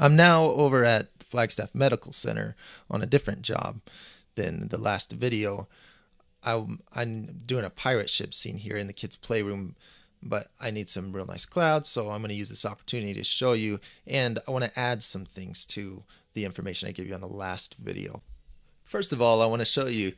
I'm now over at the Flagstaff Medical Center on a different job than the last video. I'm doing a pirate ship scene here in the kids' playroom, but I need some real nice clouds, so I'm going to use this opportunity to show you, and I want to add some things to the information I gave you on the last video. First of all, I want to show you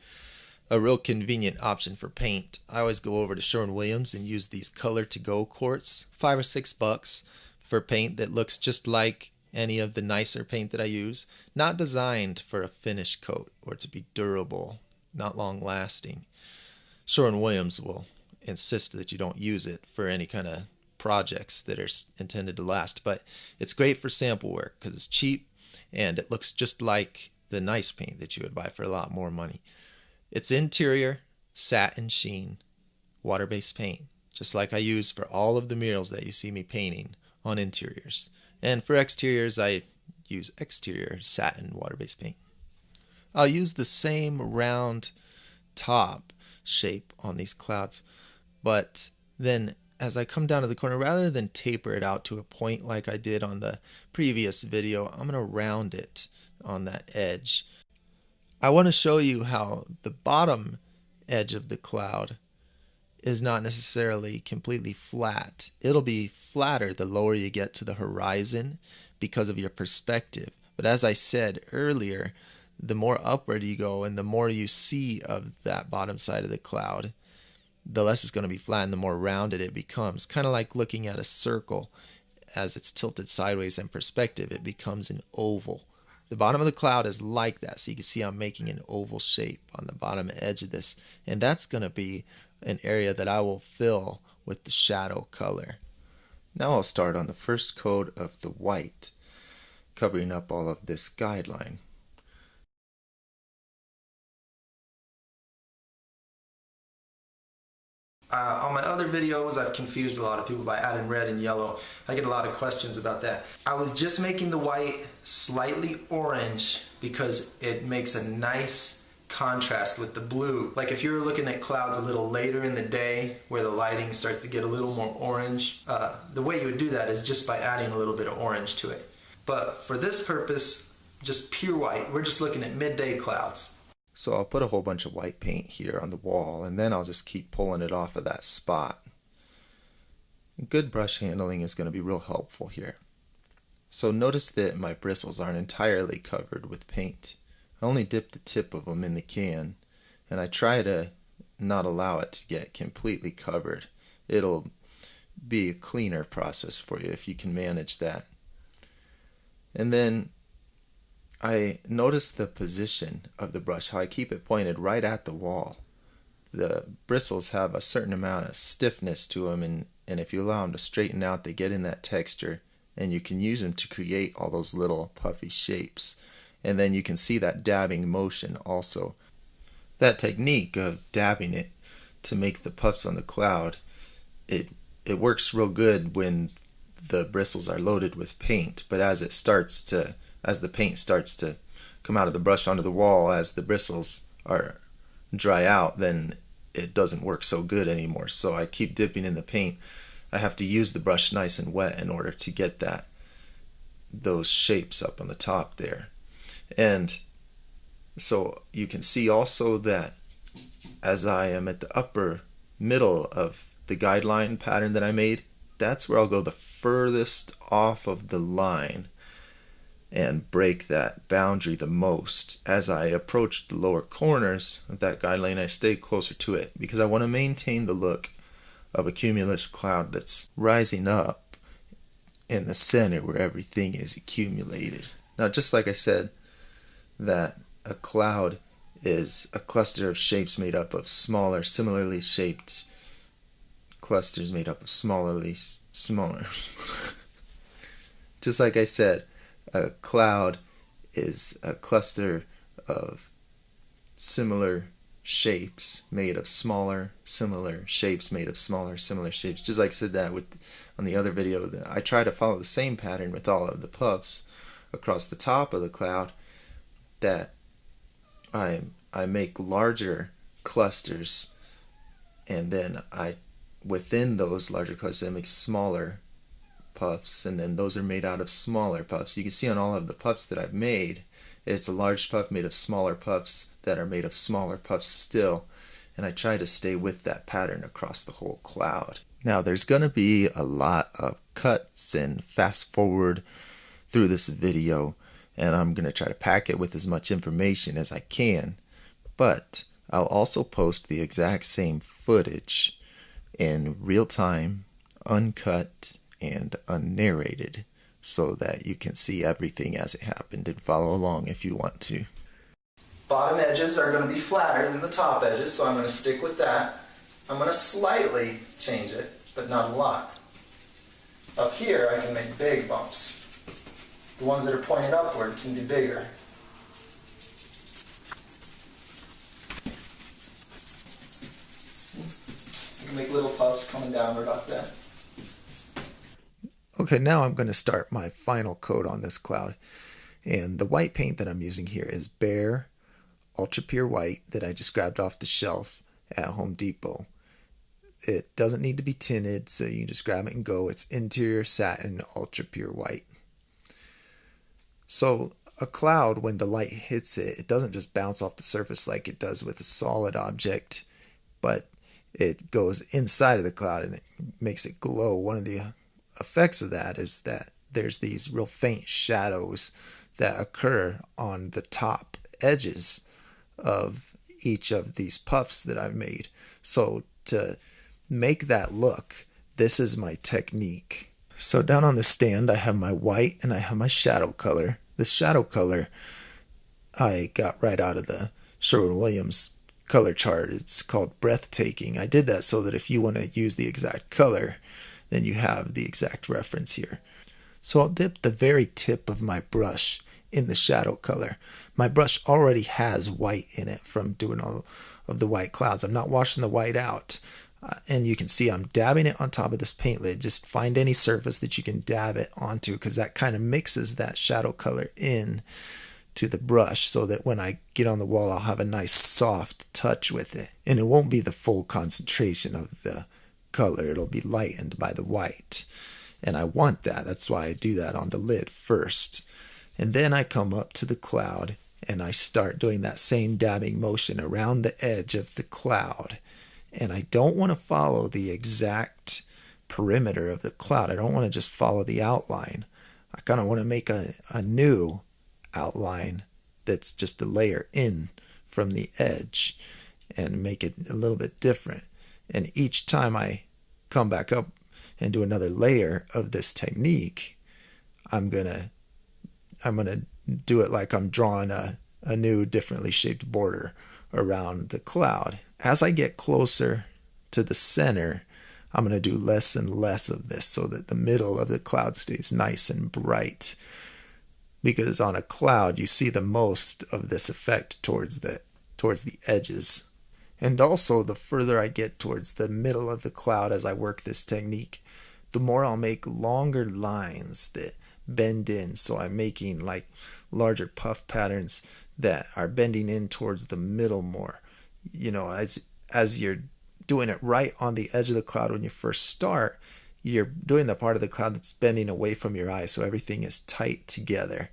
a real convenient option for paint. I always go over to Sherwin-Williams and use these color to go quarts, $5 or $6 for paint that looks just like any of the nicer paint that I use, not designed for a finish coat or to be durable, not long lasting. Sherwin-Williams will insist that you don't use it for any kind of projects that are intended to last, but it's great for sample work because it's cheap and it looks just like the nice paint that you would buy for a lot more money. It's interior satin sheen water-based paint, just like I use for all of the murals that you see me painting on interiors. And for exteriors, I use exterior satin water-based paint. I'll use the same round top shape on these clouds, but then as I come down to the corner, rather than taper it out to a point like I did on the previous video, I'm going to round it on that edge. I want to show you how the bottom edge of the cloud is not necessarily completely flat. It'll be flatter the lower you get to the horizon because of your perspective. But as I said earlier, the more upward you go and the more you see of that bottom side of the cloud, the less it's going to be flat and the more rounded it becomes. Kind of like looking at a circle. As it's tilted sideways in perspective, it becomes an oval. The bottom of the cloud is like that, so you can see I'm making an oval shape on the bottom edge of this, and that's going to be an area that I will fill with the shadow color. Now I'll start on the first coat of the white, covering up all of this guideline. On my other videos, I've confused a lot of people by adding red and yellow. I get a lot of questions about that. I was just making the white slightly orange because it makes a nice contrast with the blue. Like if you were looking at clouds a little later in the day where the lighting starts to get a little more orange, the way you would do that is just by adding a little bit of orange to it. But for this purpose, just pure white. We're just looking at midday clouds. So I'll put a whole bunch of white paint here on the wall, and then I'll just keep pulling it off of that spot. Good brush handling is going to be real helpful here. So notice that my bristles aren't entirely covered with paint. I only dip the tip of them in the can, and I try to not allow it to get completely covered. It'll be a cleaner process for you if you can manage that. And then I notice the position of the brush, how I keep it pointed right at the wall. The bristles have a certain amount of stiffness to them, and if you allow them to straighten out, they get in that texture, and you can use them to create all those little puffy shapes. And then you can see that dabbing motion also. That technique of dabbing it to make the puffs on the cloud, it works real good when the bristles are loaded with paint, but as the paint starts to come out of the brush onto the wall, as the bristles are dry out, then it doesn't work so good anymore. So I keep dipping in the paint. I have to use the brush nice and wet in order to get those shapes up on the top there. And so you can see also that as I am at the upper middle of the guideline pattern that I made, that's where I'll go the furthest off of the line and break that boundary the most. As I approach the lower corners of that guideline, I stay closer to it because I want to maintain the look of a cumulus cloud that's rising up in the center where everything is accumulated. Now, just like I said, that a cloud is a cluster of shapes made up of smaller, similarly shaped clusters made up of smaller. Just like I said, a cloud is a cluster of similar shapes made of smaller, similar shapes made of smaller, similar shapes. Just like I said that on the other video, I try to follow the same pattern with all of the puffs across the top of the cloud, that I make larger clusters, and then within those larger clusters I make smaller puffs, and then those are made out of smaller puffs. You can see on all of the puffs that I've made, it's a large puff made of smaller puffs that are made of smaller puffs still, and I try to stay with that pattern across the whole cloud. Now there's going to be a lot of cuts and fast forward through this video, and I'm going to try to pack it with as much information as I can, but I'll also post the exact same footage in real time, uncut and unnarrated, so that you can see everything as it happened and follow along if you want to. Bottom edges are going to be flatter than the top edges, so I'm going to stick with that. I'm going to slightly change it, but not a lot. Up here I can make big bumps. The ones that are pointed upward can be bigger. See? You can make little puffs coming downward off that. Okay, now I'm going to start my final coat on this cloud. And the white paint that I'm using here is Bare Ultra Pure White that I just grabbed off the shelf at Home Depot. It doesn't need to be tinted, so you can just grab it and go. It's Interior Satin Ultra Pure White. So a cloud, when the light hits it, it doesn't just bounce off the surface like it does with a solid object, but it goes inside of the cloud and it makes it glow. One of the effects of that is that there's these real faint shadows that occur on the top edges of each of these puffs that I've made. So to make that look, this is my technique. So down on the stand I have my white and I have my shadow color. The shadow color I got right out of the Sherwin-Williams color chart. It's called Breathtaking. I did that so that if you want to use the exact color, then you have the exact reference here. So I'll dip the very tip of my brush in the shadow color. My brush already has white in it from doing all of the white clouds. I'm not washing the white out. And you can see I'm dabbing it on top of this paint lid. Just find any surface that you can dab it onto, because that kind of mixes that shadow color in to the brush so that when I get on the wall I'll have a nice soft touch with it. And it won't be the full concentration of the color. It'll be lightened by the white. And I want that. That's why I do that on the lid first. And then I come up to the cloud and I start doing that same dabbing motion around the edge of the cloud. And I don't want to follow the exact perimeter of the cloud. I don't want to just follow the outline. I kind of want to make a new outline that's just a layer in from the edge and make it a little bit different. And each time I come back up and do another layer of this technique, I'm gonna do it like I'm drawing a new differently shaped border around the cloud. As I get closer to the center, I'm going to do less and less of this so that the middle of the cloud stays nice and bright. Because on a cloud, you see the most of this effect towards the edges. And also, the further I get towards the middle of the cloud as I work this technique, the more I'll make longer lines that bend in. So I'm making like larger puff patterns that are bending in towards the middle more. You know, as you're doing it right on the edge of the cloud when you first start, you're doing the part of the cloud that's bending away from your eye, so everything is tight together.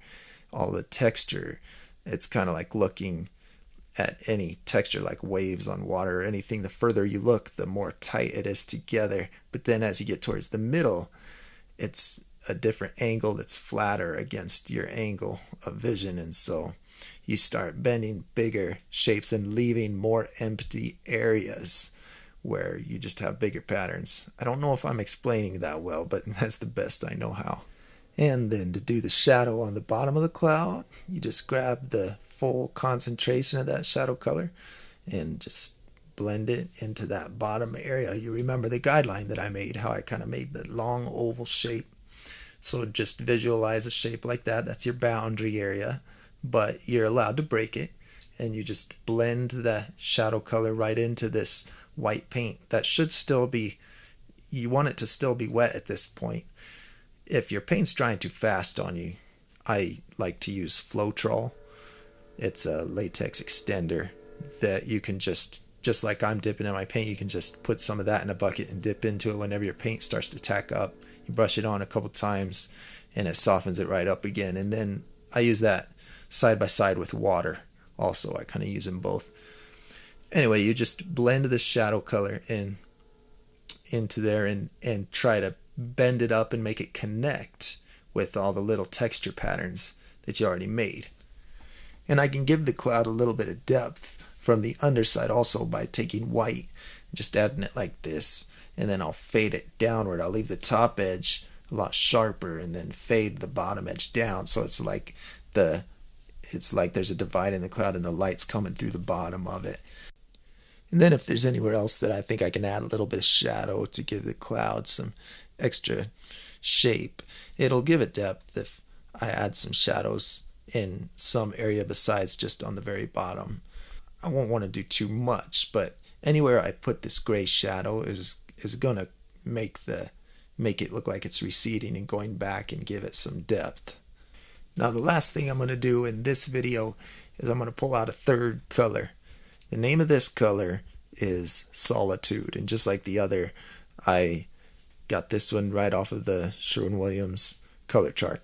All the texture, it's kind of like looking at any texture like waves on water or anything. The further you look, the more tight it is together. But then as you get towards the middle, it's a different angle that's flatter against your angle of vision, and so you start bending bigger shapes and leaving more empty areas where you just have bigger patterns. I don't know if I'm explaining that well, but that's the best I know how. And then to do the shadow on the bottom of the cloud, you just grab the full concentration of that shadow color and just blend it into that bottom area. You remember the guideline that I made, how I kind of made the long oval shape. So just visualize a shape like that. That's your boundary area. But you're allowed to break it, and you just blend the shadow color right into this white paint. That should still be, you want it to still be wet at this point. If your paint's drying too fast on you, I like to use Floetrol. It's a latex extender that you can just just like I'm dipping in my paint, you can just put some of that in a bucket and dip into it whenever your paint starts to tack up. You brush it on a couple times and it softens it right up again. And then I use that side by side with water also. I kind of use them both. Anyway, you just blend this shadow color into there and try to bend it up and make it connect with all the little texture patterns that you already made. And I can give the cloud a little bit of depth from the underside also by taking white and just adding it like this, and then I'll fade it downward. I'll leave the top edge a lot sharper and then fade the bottom edge down, so it's like there's a divide in the cloud and the light's coming through the bottom of it. And then if there's anywhere else that I think I can add a little bit of shadow to give the cloud some extra shape, it'll give it depth if I add some shadows in some area besides just on the very bottom. I won't want to do too much, but anywhere I put this gray shadow is going to make it look like it's receding and going back and give it some depth. Now the last thing I'm going to do in this video is I'm going to pull out a third color. The name of this color is Solitude, and just like the other, I got this one right off of the Sherwin-Williams color chart.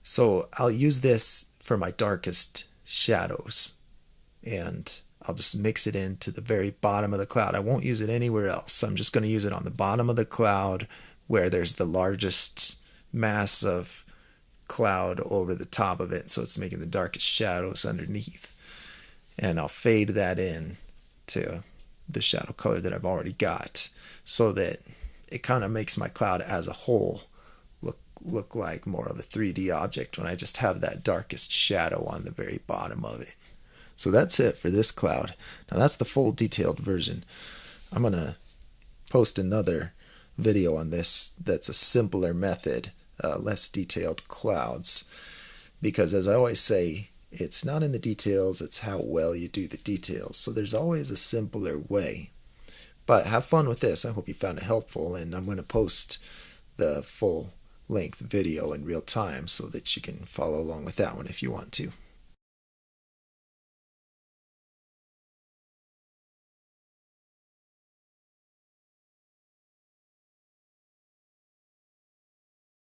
So I'll use this for my darkest shadows, and I'll just mix it into the very bottom of the cloud. I won't use it anywhere else. I'm just going to use it on the bottom of the cloud where there's the largest mass of cloud over the top of it, so it's making the darkest shadows underneath. And I'll fade that in to the shadow color that I've already got, so that it kind of makes my cloud as a whole look like more of a 3D object when I just have that darkest shadow on the very bottom of it. So that's it for this cloud. Now that's the full detailed version. I'm going to post another video on this that's a simpler method, less detailed clouds, because as I always say, it's not in the details, it's how well you do the details. So there's always a simpler way. But have fun with this. I hope you found it helpful, and I'm going to post the full length video in real time so that you can follow along with that one if you want to.